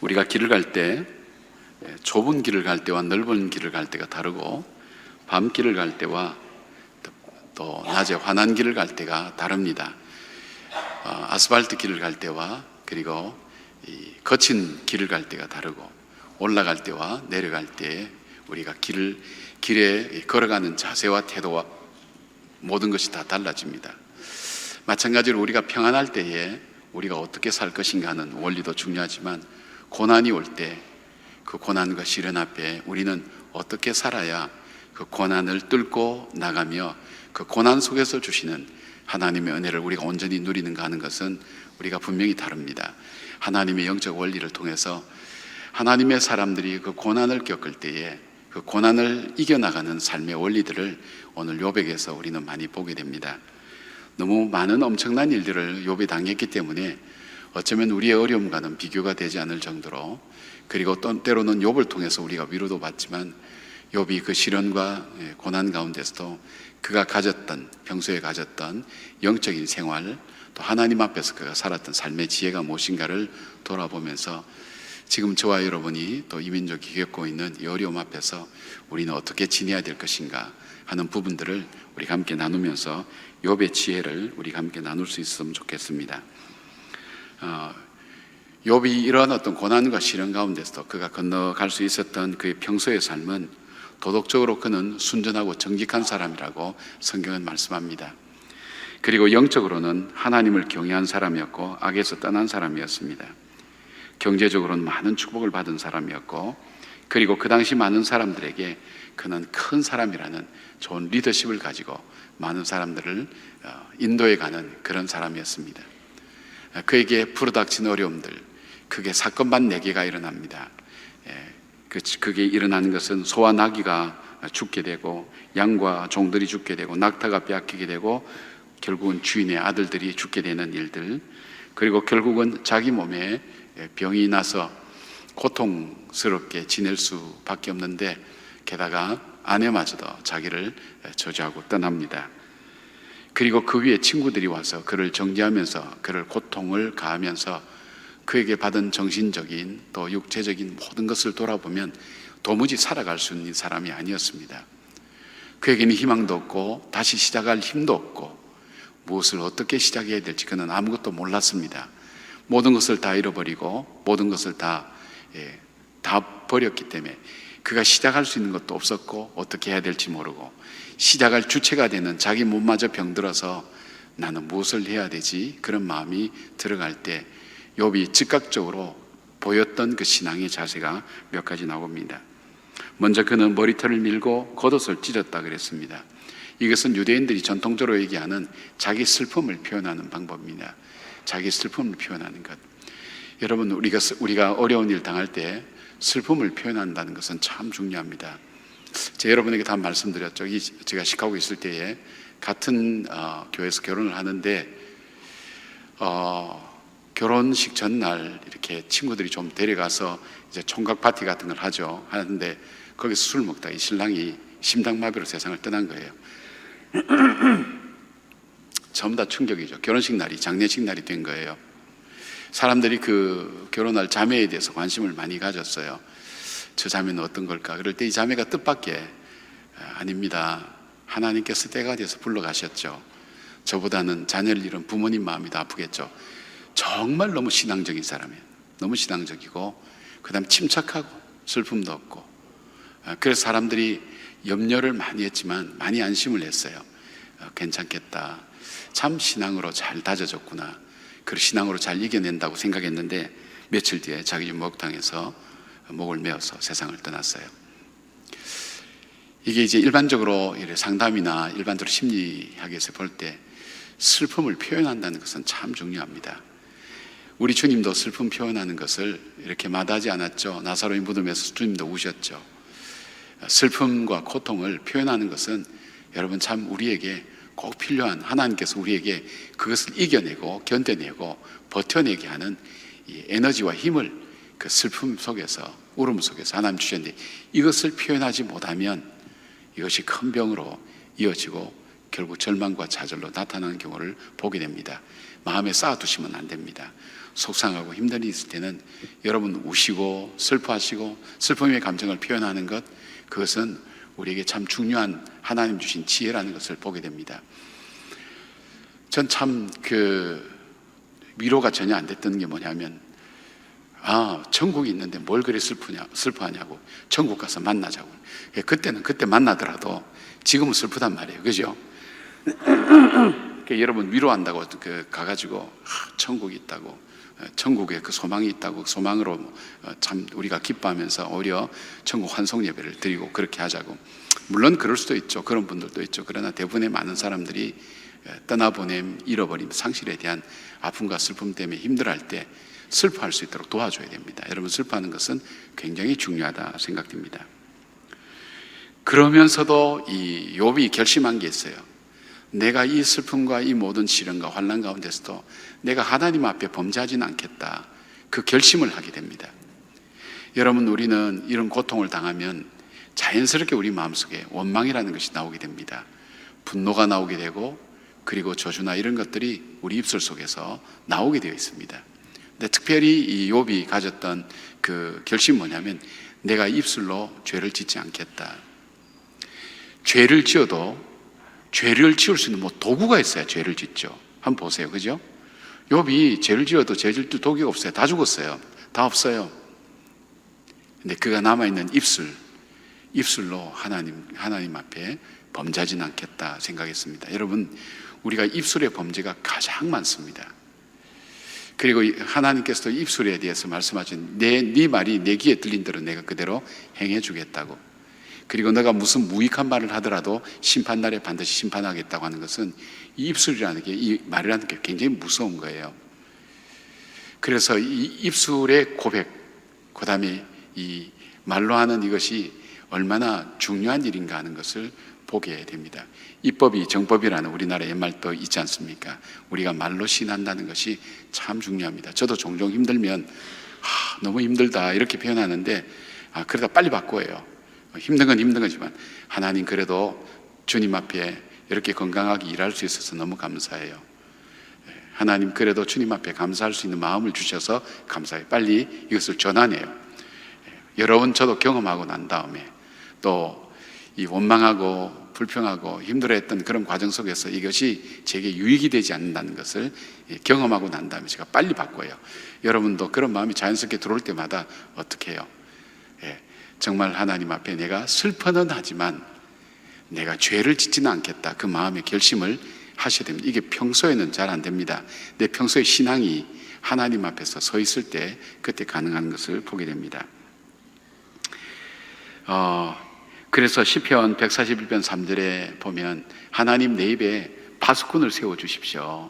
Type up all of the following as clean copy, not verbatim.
우리가 길을 갈 때 좁은 길을 갈 때와 넓은 길을 갈 때가 다르고 밤길을 갈 때와 또 낮에 환한 길을 갈 때가 다릅니다. 아스팔트 길을 갈 때와 그리고 이 거친 길을 갈 때가 다르고 올라갈 때와 내려갈 때 우리가 길에 걸어가는 자세와 태도와 모든 것이 다 달라집니다. 마찬가지로 우리가 평안할 때에 우리가 어떻게 살 것인가 하는 원리도 중요하지만 고난이 올 때 그 고난과 시련 앞에 우리는 어떻게 살아야 그 고난을 뚫고 나가며 그 고난 속에서 주시는 하나님의 은혜를 우리가 온전히 누리는가 하는 것은 우리가 분명히 다릅니다. 하나님의 영적 원리를 통해서 하나님의 사람들이 그 고난을 겪을 때에 그 고난을 이겨나가는 삶의 원리들을 오늘 욥에게서 우리는 많이 보게 됩니다. 너무 많은 엄청난 일들을 욥이 당했기 때문에 어쩌면 우리의 어려움과는 비교가 되지 않을 정도로, 그리고 또 때로는 욥을 통해서 우리가 위로도 받지만 욥이 그 시련과 고난 가운데서도 그가 평소에 가졌던 영적인 생활, 또 하나님 앞에서 그가 살았던 삶의 지혜가 무엇인가를 돌아보면서 지금 저와 여러분이 또 이 민족이 겪고 있는 이 어려움 앞에서 우리는 어떻게 지내야 될 것인가 하는 부분들을 우리가 함께 나누면서 욥의 지혜를 우리가 함께 나눌 수 있으면 좋겠습니다. 욥이 이러한 어떤 고난과 시련 가운데서도 그가 건너갈 수 있었던 그의 평소의 삶은 도덕적으로 그는 순전하고 정직한 사람이라고 성경은 말씀합니다. 그리고 영적으로는 하나님을 경외한 사람이었고 악에서 떠난 사람이었습니다. 경제적으로는 많은 축복을 받은 사람이었고, 그리고 그 당시 많은 사람들에게 그는 큰 사람이라는 좋은 리더십을 가지고 많은 사람들을 인도해가는 그런 사람이었습니다. 그에게 불어닥친 어려움들, 그게 사건만 4개가 일어납니다. 그게 일어나는 것은 소와 나귀가 죽게 되고 양과 종들이 죽게 되고 낙타가 빼앗기게 되고 결국은 주인의 아들들이 죽게 되는 일들, 그리고 결국은 자기 몸에 병이 나서 고통스럽게 지낼 수밖에 없는데 게다가 아내마저도 자기를 저주하고 떠납니다. 그리고 그 위에 친구들이 와서 그를 정죄하면서 그를 고통을 가하면서 그에게 받은 정신적인 또 육체적인 모든 것을 돌아보면 도무지 살아갈 수 있는 사람이 아니었습니다. 그에게는 희망도 없고 다시 시작할 힘도 없고 무엇을 어떻게 시작해야 될지 그는 아무것도 몰랐습니다. 모든 것을 다 잃어버리고 모든 것을 다 버렸기 때문에 그가 시작할 수 있는 것도 없었고 어떻게 해야 될지 모르고 시작할 주체가 되는 자기 몸마저 병들어서 나는 무엇을 해야 되지? 그런 마음이 들어갈 때 욥이 즉각적으로 보였던 그 신앙의 자세가 몇 가지 나옵니다. 먼저 그는 머리털을 밀고 겉옷을 찢었다 그랬습니다. 이것은 유대인들이 전통적으로 얘기하는 자기 슬픔을 표현하는 방법입니다. 자기 슬픔을 표현하는 것. 여러분, 우리가 어려운 일 당할 때 슬픔을 표현한다는 것은 참 중요합니다. 제가 여러분에게 다 말씀드렸죠. 제가 시카고에 있을 때에 같은 교회에서 결혼을 하는데 결혼식 전날 이렇게 친구들이 좀 데려가서 이제 총각 파티 같은 걸 하는데 거기서 술 먹다 이 신랑이 심장마비로 세상을 떠난 거예요. 전부 다 충격이죠. 결혼식 날이 장례식 날이 된 거예요. 사람들이 그 결혼할 자매에 대해서 관심을 많이 가졌어요. 저 자매는 어떤 걸까? 그럴 때 이 자매가 뜻밖의 아닙니다. 하나님께서 때가 돼서 불러가셨죠. 저보다는 자녀를 잃은 부모님 마음이 더 아프겠죠. 정말 너무 신앙적인 사람이에요. 너무 신앙적이고 그 다음 침착하고 슬픔도 없고, 그래서 사람들이 염려를 많이 했지만 많이 안심을 했어요. 괜찮겠다. 참 신앙으로 잘 다져졌구나. 그 신앙으로 잘 이겨낸다고 생각했는데 며칠 뒤에 자기 집 목욕탕에서 목을 메어서 세상을 떠났어요. 이게 이제 일반적으로 상담이나 일반적으로 심리학에서 볼 때 슬픔을 표현한다는 것은 참 중요합니다. 우리 주님도 슬픔 표현하는 것을 이렇게 마다하지 않았죠. 나사로의 무덤에서 주님도 우셨죠. 슬픔과 고통을 표현하는 것은 여러분 참 우리에게 꼭 필요한, 하나님께서 우리에게 그것을 이겨내고 견뎌내고 버텨내게 하는 이 에너지와 힘을 그 슬픔 속에서, 울음 속에서 하나님 주셨는데, 이것을 표현하지 못하면 이것이 큰 병으로 이어지고 결국 절망과 좌절로 나타나는 경우를 보게 됩니다. 마음에 쌓아두시면 안 됩니다. 속상하고 힘든 일이 있을 때는 여러분 우시고 슬퍼하시고 슬픔의 감정을 표현하는 것, 그것은 우리에게 참 중요한 하나님 주신 지혜라는 것을 보게 됩니다. 전 참 위로가 전혀 안 됐던 게 뭐냐면, 천국이 있는데 뭘 그리 슬퍼하냐고, 천국 가서 만나자고. 그때는 그때 만나더라도 지금은 슬프단 말이에요. 그죠? 여러분 위로한다고 가가지고 천국이 있다고, 천국에 그 소망이 있다고, 소망으로 참 우리가 기뻐하면서 오히려 천국 환송 예배를 드리고 그렇게 하자고. 물론 그럴 수도 있죠. 그런 분들도 있죠. 그러나 대부분의 많은 사람들이 떠나보냄, 잃어버림, 상실에 대한 아픔과 슬픔 때문에 힘들어할 때 슬퍼할 수 있도록 도와줘야 됩니다. 여러분, 슬퍼하는 것은 굉장히 중요하다 생각됩니다. 그러면서도 이 욥이 결심한 게 있어요. 내가 이 슬픔과 이 모든 시련과 환난 가운데서도 내가 하나님 앞에 범죄하지는 않겠다, 그 결심을 하게 됩니다. 여러분, 우리는 이런 고통을 당하면 자연스럽게 우리 마음속에 원망이라는 것이 나오게 됩니다. 분노가 나오게 되고, 그리고 저주나 이런 것들이 우리 입술 속에서 나오게 되어 있습니다. 근데 특별히 이 욥이 가졌던 그 결심이 뭐냐면, 내가 입술로 죄를 짓지 않겠다. 죄를 지어도 죄를 지을 수 있는 도구가 있어야 죄를 짓죠. 한번 보세요. 그죠? 욥이 죄를 지어도 죄 질 도구가 없어요. 다 죽었어요. 다 없어요. 근데 그가 남아있는 입술로 하나님 앞에 범죄하지는 않겠다 생각했습니다. 여러분, 우리가 입술의 범죄가 가장 많습니다. 그리고 하나님께서도 입술에 대해서 말씀하신 네 말이 내 귀에 들린 대로 내가 그대로 행해 주겠다고. 그리고 너가 무슨 무익한 말을 하더라도 심판날에 반드시 심판하겠다고 하는 것은 이 입술이라는 게, 이 말이라는 게 굉장히 무서운 거예요. 그래서 이 입술의 고백, 그 다음에 이 말로 하는 이것이 얼마나 중요한 일인가 하는 것을 보게 됩니다. 입법이 정법이라는 우리나라 옛말도 있지 않습니까? 우리가 말로 신한다는 것이 참 중요합니다. 저도 종종 힘들면 너무 힘들다 이렇게 표현하는데, 그러다 빨리 바꿔요. 힘든 건 힘든 거지만 하나님, 그래도 주님 앞에 이렇게 건강하게 일할 수 있어서 너무 감사해요. 하나님, 그래도 주님 앞에 감사할 수 있는 마음을 주셔서 감사해요. 빨리 이것을 전환해요. 여러 번 저도 경험하고 난 다음에, 또 이 원망하고 불평하고 힘들어했던 그런 과정 속에서 이것이 제게 유익이 되지 않는다는 것을 경험하고 난 다음에 제가 빨리 바꿔요. 여러분도 그런 마음이 자연스럽게 들어올 때마다 어떻게 해요? 정말 하나님 앞에 내가 슬퍼는 하지만 내가 죄를 짓지는 않겠다, 그 마음의 결심을 하셔야 됩니다. 이게 평소에는 잘 안 됩니다. 내 평소의 신앙이 하나님 앞에서 서 있을 때 그때 가능한 것을 보게 됩니다. 그래서 시편 141편 3절에 보면, 하나님 내 입에 파수꾼을 세워주십시오.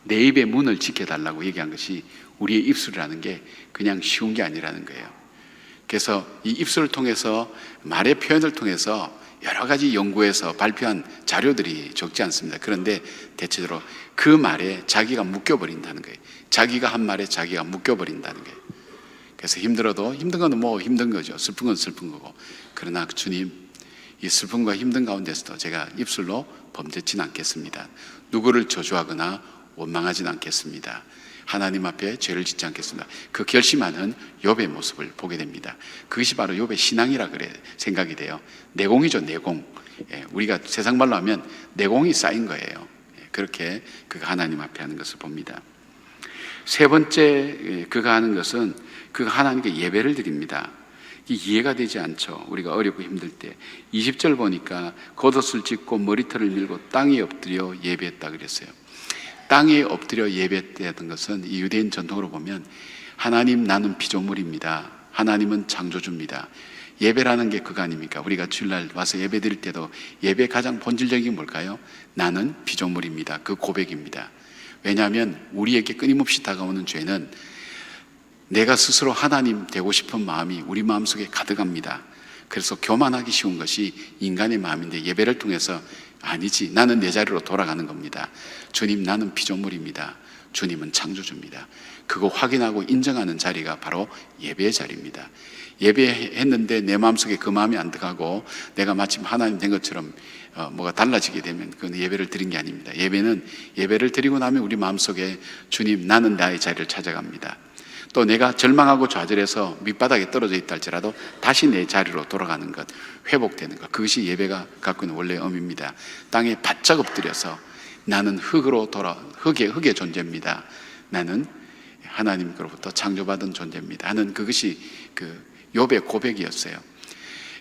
내 입의 문을 지켜달라고 얘기한 것이, 우리의 입술이라는 게 그냥 쉬운 게 아니라는 거예요. 그래서 이 입술을 통해서, 말의 표현을 통해서 여러 가지 연구에서 발표한 자료들이 적지 않습니다. 그런데 대체적으로 그 말에 자기가 묶여버린다는 거예요. 자기가 한 말에 자기가 묶여버린다는 거예요. 그래서 힘들어도, 힘든 건 힘든 거죠. 슬픈 건 슬픈 거고. 그러나 주님, 이 슬픔과 힘든 가운데서도 제가 입술로 범죄치는 않겠습니다. 누구를 저주하거나 원망하지는 않겠습니다. 하나님 앞에 죄를 짓지 않겠습니다. 그 결심하는 욥의 모습을 보게 됩니다. 그것이 바로 욥의 신앙이라 그래 생각이 돼요. 내공이죠, 내공. 우리가 세상 말로 하면 내공이 쌓인 거예요. 그렇게 그가 하나님 앞에 하는 것을 봅니다. 세 번째 그가 하는 것은, 그가 하나님께 예배를 드립니다. 이해가 되지 않죠. 우리가 어렵고 힘들 때. 20절 보니까 겉옷을 찢고 머리털을 밀고 땅에 엎드려 예배했다 그랬어요. 땅에 엎드려 예배했다는 것은 이 유대인 전통으로 보면, 하나님, 나는 피조물입니다. 하나님은 창조주입니다. 예배라는 게 그거 아닙니까? 우리가 주일날 와서 예배 드릴 때도 예배 가장 본질적인 게 뭘까요? 나는 피조물입니다. 그 고백입니다. 왜냐하면 우리에게 끊임없이 다가오는 죄는 내가 스스로 하나님 되고 싶은 마음이 우리 마음속에 가득합니다. 그래서 교만하기 쉬운 것이 인간의 마음인데, 예배를 통해서 아니지, 나는 내 자리로 돌아가는 겁니다. 주님, 나는 피조물입니다. 주님은 창조주입니다. 그거 확인하고 인정하는 자리가 바로 예배의 자리입니다. 예배했는데 내 마음속에 그 마음이 안 들어가고 내가 마침 하나님 된 것처럼 뭐가 달라지게 되면 그건 예배를 드린 게 아닙니다. 예배는 예배를 드리고 나면 우리 마음속에 주님, 나는 나의 자리를 찾아갑니다. 또 내가 절망하고 좌절해서 밑바닥에 떨어져 있다 할지라도 다시 내 자리로 돌아가는 것, 회복되는 것, 그것이 예배가 갖고 있는 원래의 의미입니다. 땅에 바짝 엎드려서 나는 흙의 존재입니다. 나는 하나님으로부터 창조받은 존재입니다 하는 그것이 그 욥의 고백이었어요.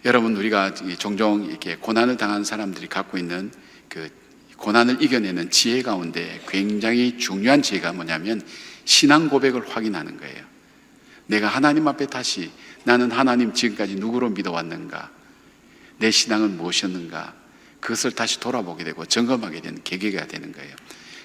여러분, 우리가 종종 이렇게 고난을 당한 사람들이 갖고 있는 그 고난을 이겨내는 지혜 가운데 굉장히 중요한 지혜가 뭐냐면 신앙 고백을 확인하는 거예요. 내가 하나님 앞에 다시 나는 하나님 지금까지 누구로 믿어왔는가, 내 신앙은 무엇이었는가, 그것을 다시 돌아보게 되고 점검하게 되는 계기가 되는 거예요.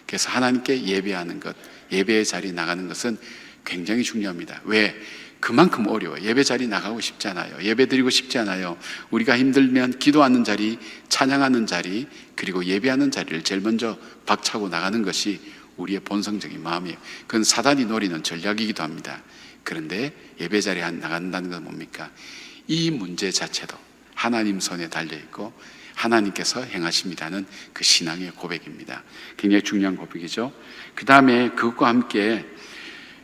그래서 하나님께 예배하는 것, 예배의 자리에 나가는 것은 굉장히 중요합니다. 왜? 그만큼 어려워요. 예배 자리 나가고 싶지 않아요. 예배 드리고 싶지 않아요. 우리가 힘들면 기도하는 자리, 찬양하는 자리, 그리고 예배하는 자리를 제일 먼저 박차고 나가는 것이 우리의 본성적인 마음이에요. 그건 사단이 노리는 전략이기도 합니다. 그런데 예배 자리에 나간다는 건 뭡니까? 이 문제 자체도 하나님 손에 달려있고 하나님께서 행하십니다는 그 신앙의 고백입니다. 굉장히 중요한 고백이죠. 그 다음에 그것과 함께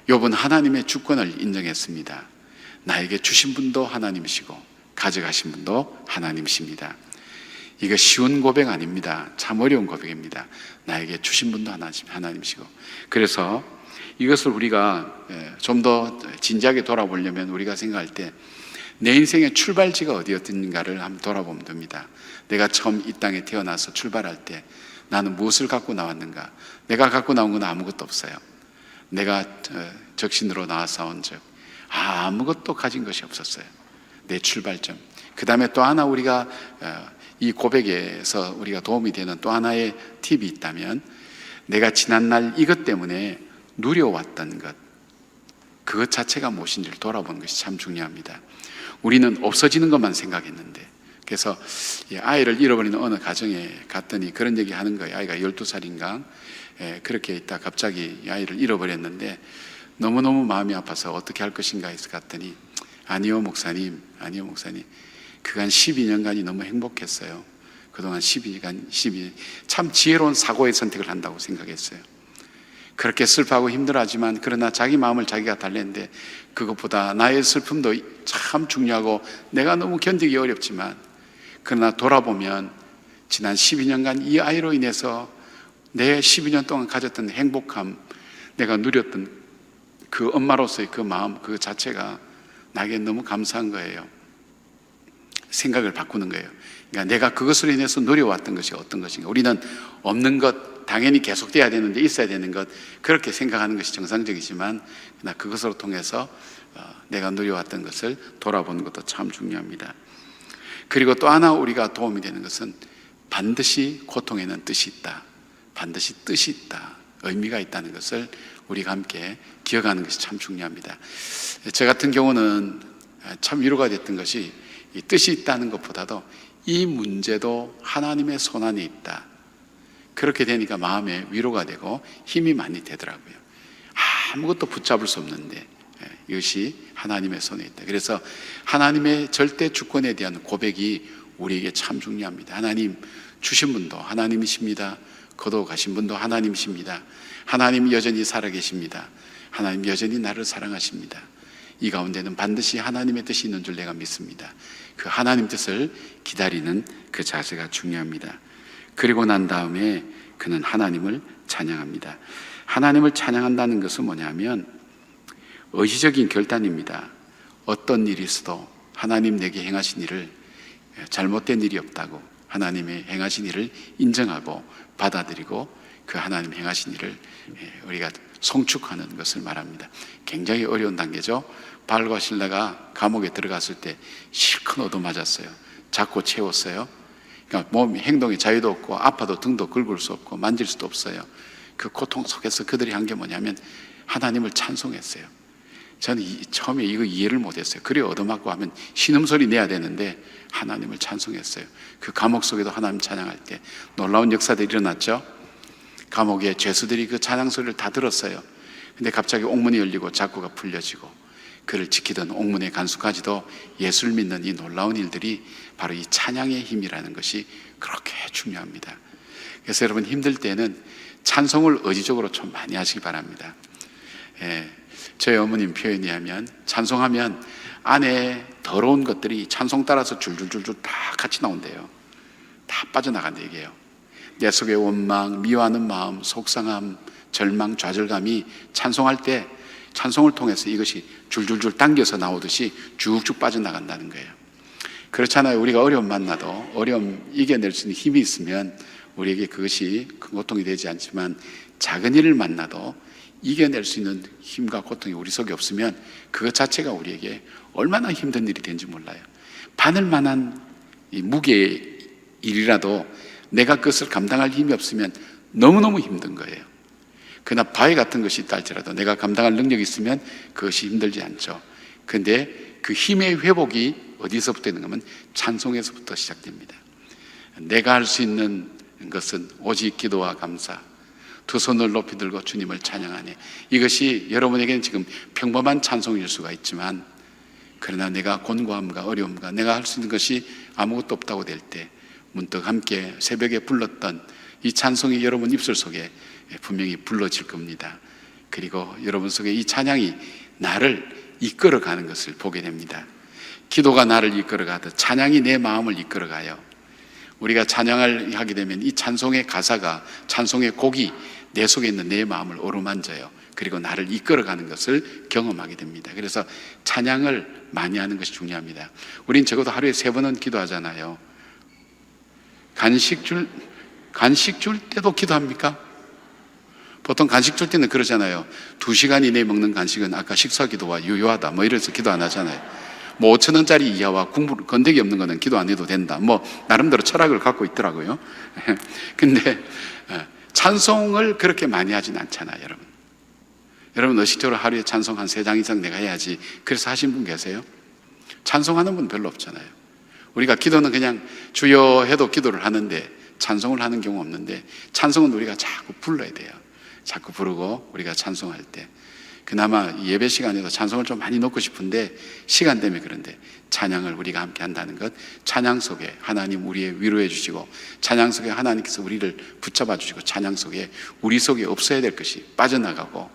욥은 하나님의 주권을 인정했습니다. 나에게 주신 분도 하나님이시고 가져가신 분도 하나님이십니다. 이거 쉬운 고백 아닙니다. 참 어려운 고백입니다. 나에게 주신 분도 하나님이시고. 그래서 이것을 우리가 좀 더 진지하게 돌아보려면 우리가 생각할 때 내 인생의 출발지가 어디였는가를 한번 돌아보면 됩니다. 내가 처음 이 땅에 태어나서 출발할 때 나는 무엇을 갖고 나왔는가? 내가 갖고 나온 건 아무것도 없어요. 내가 적신으로 나와서 즉 아무것도 가진 것이 없었어요. 내 출발점. 그 다음에 또 하나 우리가 이 고백에서 우리가 도움이 되는 또 하나의 팁이 있다면 내가 지난날 이것 때문에 누려왔던 것, 그것 자체가 무엇인지를 돌아보는 것이 참 중요합니다. 우리는 없어지는 것만 생각했는데, 그래서 아이를 잃어버리는 어느 가정에 갔더니 그런 얘기 하는 거예요. 아이가 12살인가 그렇게 있다 갑자기 아이를 잃어버렸는데 너무너무 마음이 아파서 어떻게 할 것인가 해서 갔더니 아니요 목사님 그간 12년간이 너무 행복했어요. 그동안 12년 참 지혜로운 사고의 선택을 한다고 생각했어요. 그렇게 슬퍼하고 힘들어하지만 그러나 자기 마음을 자기가 달랬는데 그것보다 나의 슬픔도 참 중요하고 내가 너무 견디기 어렵지만 그러나 돌아보면 지난 12년간 이 아이로 인해서 내 12년 동안 가졌던 행복함, 내가 누렸던 그 엄마로서의 그 마음, 그 자체가 나에게 너무 감사한 거예요. 생각을 바꾸는 거예요. 그러니까 내가 그것으로 인해서 누려왔던 것이 어떤 것인가. 우리는 없는 것, 당연히 계속돼야 되는데 있어야 되는 것, 그렇게 생각하는 것이 정상적이지만 그러나 그것으로 통해서 내가 누려왔던 것을 돌아보는 것도 참 중요합니다. 그리고 또 하나 우리가 도움이 되는 것은 반드시 고통에는 뜻이 있다. 반드시 뜻이 있다. 의미가 있다는 것을 우리가 함께 기억하는 것이 참 중요합니다. 저 같은 경우는 참 위로가 됐던 것이 이 뜻이 있다는 것보다도 이 문제도 하나님의 손 안에 있다. 그렇게 되니까 마음에 위로가 되고 힘이 많이 되더라고요. 아무것도 붙잡을 수 없는데 이것이 하나님의 손에 있다. 그래서 하나님의 절대 주권에 대한 고백이 우리에게 참 중요합니다. 하나님 주신 분도 하나님이십니다. 거둬가신 분도 하나님이십니다. 하나님 여전히 살아계십니다. 하나님 여전히 나를 사랑하십니다. 이 가운데는 반드시 하나님의 뜻이 있는 줄 내가 믿습니다. 그 하나님 뜻을 기다리는 그 자세가 중요합니다. 그리고 난 다음에 그는 하나님을 찬양합니다. 하나님을 찬양한다는 것은 뭐냐면 의지적인 결단입니다. 어떤 일이 있어도 하나님 내게 행하신 일을 잘못된 일이 없다고 하나님의 행하신 일을 인정하고 받아들이고 그 하나님 행하신 일을 우리가 송축하는 것을 말합니다. 굉장히 어려운 단계죠. 바울과 실라가 감옥에 들어갔을 때 실컷 얻어맞았어요. 잡고 채웠어요. 그러니까 몸 행동에 자유도 없고 아파도 등도 긁을 수 없고 만질 수도 없어요. 그 고통 속에서 그들이 한 게 뭐냐면 하나님을 찬송했어요. 저는 처음에 이거 이해를 못했어요. 그래 얻어맞고 하면 신음소리 내야 되는데 하나님을 찬송했어요. 그 감옥 속에도 하나님 찬양할 때 놀라운 역사들이 일어났죠. 감옥에 죄수들이 그 찬양 소리를 다 들었어요. 근데 갑자기 옥문이 열리고 잡고가 풀려지고 그를 지키던 옥문의 간수까지도 예수를 믿는 이 놀라운 일들이 바로 이 찬양의 힘이라는 것이 그렇게 중요합니다. 그래서 여러분 힘들 때는 찬송을 의지적으로 좀 많이 하시기 바랍니다. 저희 어머님 표현이 하면 찬송하면 안에 더러운 것들이 찬송 따라서 줄줄줄줄 다 같이 나온대요. 다 빠져나간다 얘기예요. 내 속의 원망, 미워하는 마음, 속상함, 절망, 좌절감이 찬송할 때 찬송을 통해서 이것이 줄줄줄 당겨서 나오듯이 쭉쭉 빠져나간다는 거예요. 그렇잖아요. 우리가 어려움 만나도 어려움 이겨낼 수 있는 힘이 있으면 우리에게 그것이 큰 고통이 되지 않지만 작은 일을 만나도 이겨낼 수 있는 힘과 고통이 우리 속에 없으면 그것 자체가 우리에게 얼마나 힘든 일이 되는지 몰라요. 바늘만한 이 무게의 일이라도 내가 그것을 감당할 힘이 없으면 너무너무 힘든 거예요. 그러나 바위 같은 것이 있다 할지라도 내가 감당할 능력이 있으면 그것이 힘들지 않죠. 그런데 그 힘의 회복이 어디서부터 있는 거면 찬송에서부터 시작됩니다. 내가 할 수 있는 것은 오직 기도와 감사, 두 손을 높이 들고 주님을 찬양하네. 이것이 여러분에게는 지금 평범한 찬송일 수가 있지만 그러나 내가 곤고함과 어려움과 내가 할 수 있는 것이 아무것도 없다고 될 때 문득 함께 새벽에 불렀던 이 찬송이 여러분 입술 속에 분명히 불러질 겁니다. 그리고 여러분 속에 이 찬양이 나를 이끌어가는 것을 보게 됩니다. 기도가 나를 이끌어가듯 찬양이 내 마음을 이끌어가요. 우리가 찬양을 하게 되면 이 찬송의 가사가, 찬송의 곡이 내 속에 있는 내 마음을 어루만져요. 그리고 나를 이끌어가는 것을 경험하게 됩니다. 그래서 찬양을 많이 하는 것이 중요합니다. 우린 적어도 하루에 3번은 기도하잖아요. 간식 줄 때도 기도합니까? 보통 간식 줄 때는 그러잖아요. 2시간 이내에 먹는 간식은 아까 식사 기도와 유효하다 뭐 이래서 기도 안 하잖아요. 뭐 5,000원짜리 이하와 국물 건더기 없는 거는 기도 안 해도 된다 뭐 나름대로 철학을 갖고 있더라고요. 근데 찬송을 그렇게 많이 하진 않잖아요. 여러분 의식적으로 하루에 찬송 한 3장 이상 내가 해야지 그래서 하신 분 계세요? 찬송하는 분 별로 없잖아요. 우리가 기도는 그냥 주여 해도 기도를 하는데 찬송을 하는 경우 없는데 찬송은 우리가 자꾸 불러야 돼요. 자꾸 부르고 우리가 찬송할 때 그나마 예배 시간에도 찬송을 좀 많이 넣고 싶은데 시간 때문에 그런데 찬양을 우리가 함께 한다는 것, 찬양 속에 하나님 우리의 위로해 주시고 찬양 속에 하나님께서 우리를 붙잡아 주시고 찬양 속에 우리 속에 없어야 될 것이 빠져나가고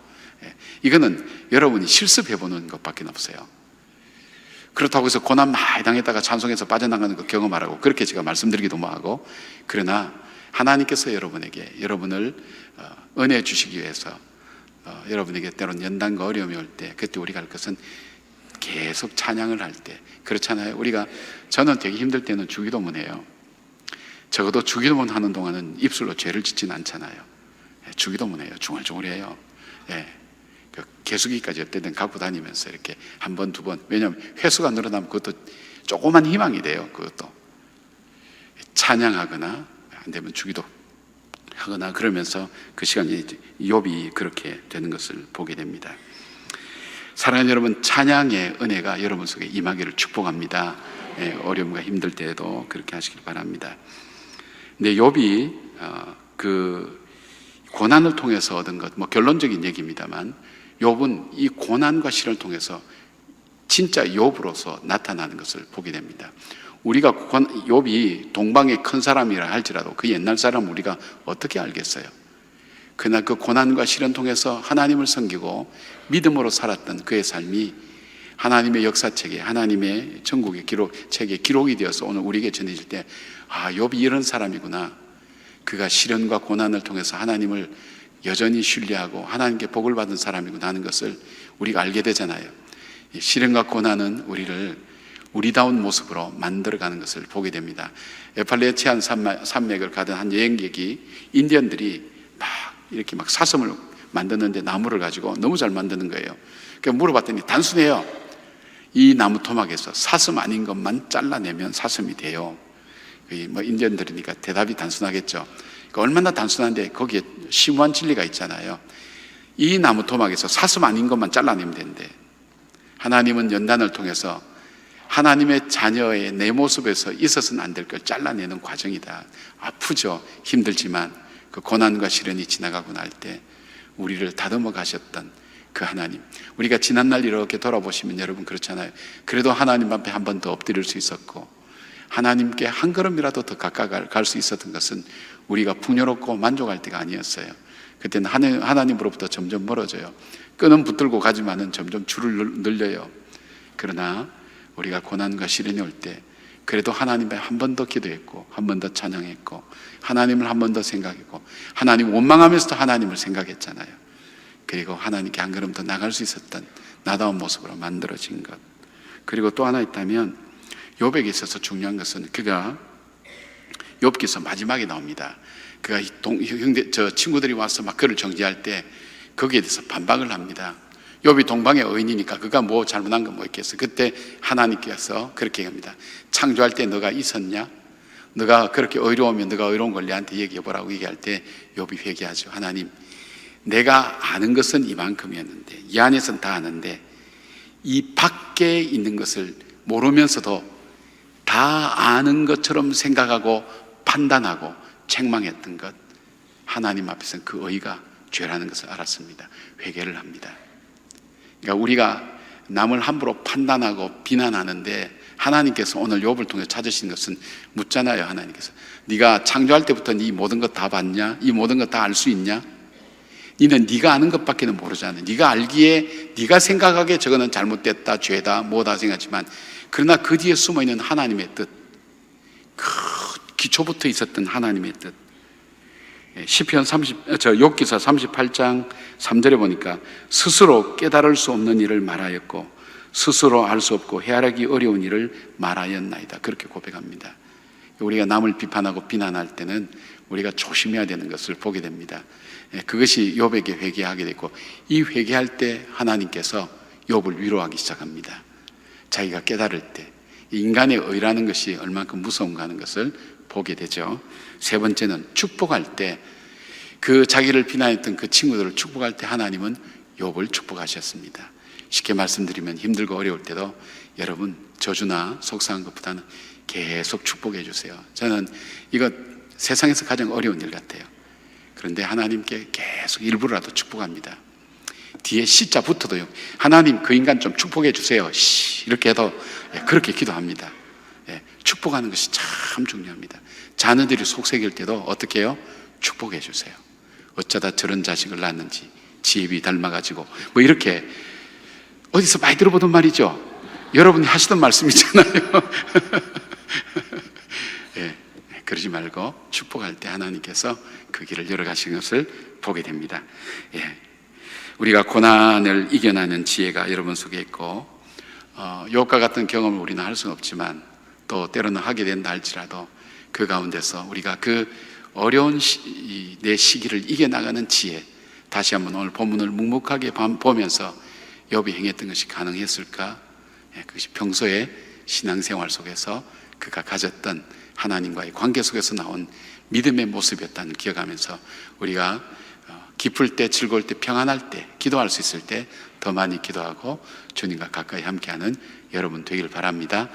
이거는 여러분이 실습해 보는 것밖에 없어요. 그렇다고 해서 고난 많이 당했다가 찬송에서 빠져나가는 거 경험하라고 그렇게 제가 말씀드리기도 뭐하고 그러나 하나님께서 여러분에게 여러분을 은혜 주시기 위해서 여러분에게 때론 연단과 어려움이 올 때 그때 우리가 할 것은 계속 찬양을 할 때 그렇잖아요. 저는 되게 힘들 때는 주기도문 해요. 적어도 주기도문 하는 동안은 입술로 죄를 짓지는 않잖아요. 주기도문 해요. 중얼중얼해요. 개수기까지 어때든 갖고 다니면서 이렇게 한 번, 2번. 왜냐하면 횟수가 늘어나면 그것도 조그만 희망이 돼요. 그것도 찬양하거나 안 되면 주기도 하거나 그러면서 그 시간이 욥이 그렇게 되는 것을 보게 됩니다. 사랑하는 여러분, 찬양의 은혜가 여러분 속에 임하기를 축복합니다. 어려움과 힘들 때에도 그렇게 하시길 바랍니다. 근데 욥이 그 고난을 통해서 얻은 것, 뭐 결론적인 얘기입니다만 욥은 이 고난과 시련을 통해서 진짜 욥으로서 나타나는 것을 보게 됩니다. 우리가 욥이 동방의 큰 사람이라 할지라도 그 옛날 사람 우리가 어떻게 알겠어요? 그러나 그 고난과 시련 통해서 하나님을 섬기고 믿음으로 살았던 그의 삶이 하나님의 역사책에 하나님의 전국의 책에 기록이 되어서 오늘 우리에게 전해질 때 욥이 이런 사람이구나. 그가 시련과 고난을 통해서 하나님을 여전히 신뢰하고 하나님께 복을 받은 사람이구나 하는 것을 우리가 알게 되잖아요. 시련과 고난은 우리를 우리다운 모습으로 만들어가는 것을 보게 됩니다. 에팔레치안 산맥을 가던 한 여행객이 인디언들이 이렇게 사슴을 만드는데 나무를 가지고 너무 잘 만드는 거예요. 그래서 물어봤더니 단순해요. 이 나무 토막에서 사슴 아닌 것만 잘라내면 사슴이 돼요. 뭐 인디언들이니까 대답이 단순하겠죠. 그러니까 얼마나 단순한데 거기에 심오한 진리가 있잖아요. 이 나무 토막에서 사슴 아닌 것만 잘라내면 된대. 하나님은 연단을 통해서 하나님의 자녀의 내 모습에서 있어서는 안 될 걸 잘라내는 과정이다. 아프죠. 힘들지만 그 고난과 시련이 지나가고 날 때 우리를 다듬어 가셨던 그 하나님, 우리가 지난날 이렇게 돌아보시면 여러분 그렇잖아요. 그래도 하나님 앞에 한 번 더 엎드릴 수 있었고 하나님께 한 걸음이라도 더 가까이 갈 수 있었던 것은 우리가 풍요롭고 만족할 때가 아니었어요. 그때는 하나님으로부터 점점 멀어져요. 끈은 붙들고 가지만은 점점 줄을 늘려요. 그러나 우리가 고난과 시련이 올 때 그래도 하나님에 한 번 더 기도했고 한 번 더 찬양했고 하나님을 한 번 더 생각했고 하나님 원망하면서도 하나님을 생각했잖아요. 그리고 하나님께 한 걸음 더 나갈 수 있었던 나다운 모습으로 만들어진 것. 그리고 또 하나 있다면 욥에게 있어서 중요한 것은 그가 욥기서 마지막에 나옵니다. 그가 친구들이 와서 막 그를 정죄할 때 거기에 대해서 반박을 합니다. 욥이 동방의 의인이니까 그가 뭐 잘못한 건 뭐 있겠어. 그때 하나님께서 그렇게 합니다. 창조할 때 너가 있었냐? 너가 그렇게 의로우면 너가 의로운 걸 내한테 얘기해보라고 얘기할 때 욥이 회개하죠. 하나님, 내가 아는 것은 이만큼이었는데 이 안에서는 다 아는데 이 밖에 있는 것을 모르면서도 다 아는 것처럼 생각하고 판단하고 책망했던 것, 하나님 앞에서는 그 의가 죄라는 것을 알았습니다. 회개를 합니다. 그러니까 우리가 남을 함부로 판단하고 비난하는데 하나님께서 오늘 욥을 통해 찾으신 것은 묻잖아요. 하나님께서 네가 창조할 때부터 네 모든 것 다 봤냐? 이 모든 것 다 알 수 있냐? 너는 네가 아는 것밖에는 모르잖아. 네가 알기에 네가 생각하기에 저거는 잘못됐다, 죄다, 뭐다 생각하지만 그러나 그 뒤에 숨어있는 하나님의 뜻, 그 기초부터 있었던 하나님의 뜻. 욥기서 38장 3절에 보니까 스스로 깨달을 수 없는 일을 말하였고 스스로 알 수 없고 헤아리기 어려운 일을 말하였나이다. 그렇게 고백합니다. 우리가 남을 비판하고 비난할 때는 우리가 조심해야 되는 것을 보게 됩니다. 그것이 욥에게 회개하게 됐고 이 회개할 때 하나님께서 욥을 위로하기 시작합니다. 자기가 깨달을 때 인간의 의라는 것이 얼만큼 무서운가 하는 것을 보게 되죠. 세 번째는 축복할 때 그 자기를 비난했던 그 친구들을 축복할 때 하나님은 욥을 축복하셨습니다. 쉽게 말씀드리면 힘들고 어려울 때도 여러분 저주나 속상한 것보다는 계속 축복해 주세요. 저는 이거 세상에서 가장 어려운 일 같아요. 그런데 하나님께 계속 일부라도 축복합니다. 뒤에 시자 붙어도요. 하나님 그 인간 좀 축복해 주세요. 이렇게 해도 그렇게 기도합니다. 축복하는 것이 참 중요합니다. 자녀들이 속색일 때도 어떻게 해요? 축복해 주세요. 어쩌다 저런 자식을 낳았는지 지혜비 닮아가지고 뭐 이렇게 어디서 많이 들어보던 말이죠. 여러분이 하시던 말씀이잖아요. 그러지 말고 축복할 때 하나님께서 그 길을 열어가시는 것을 보게 됩니다. 우리가 고난을 이겨나는 지혜가 여러분 속에 있고 욥과 같은 경험을 우리는 할 수는 없지만 또 때로는 하게 된다 할지라도 그 가운데서 우리가 그 어려운 내 시기를 이겨나가는 지혜, 다시 한번 오늘 본문을 묵묵하게 보면서 욥이 행했던 것이 가능했을까? 그것이 평소에 신앙생활 속에서 그가 가졌던 하나님과의 관계 속에서 나온 믿음의 모습이었다는 기억하면서 우리가 기쁠 때, 즐거울 때, 평안할 때, 기도할 수 있을 때 더 많이 기도하고 주님과 가까이 함께하는 여러분 되길 바랍니다.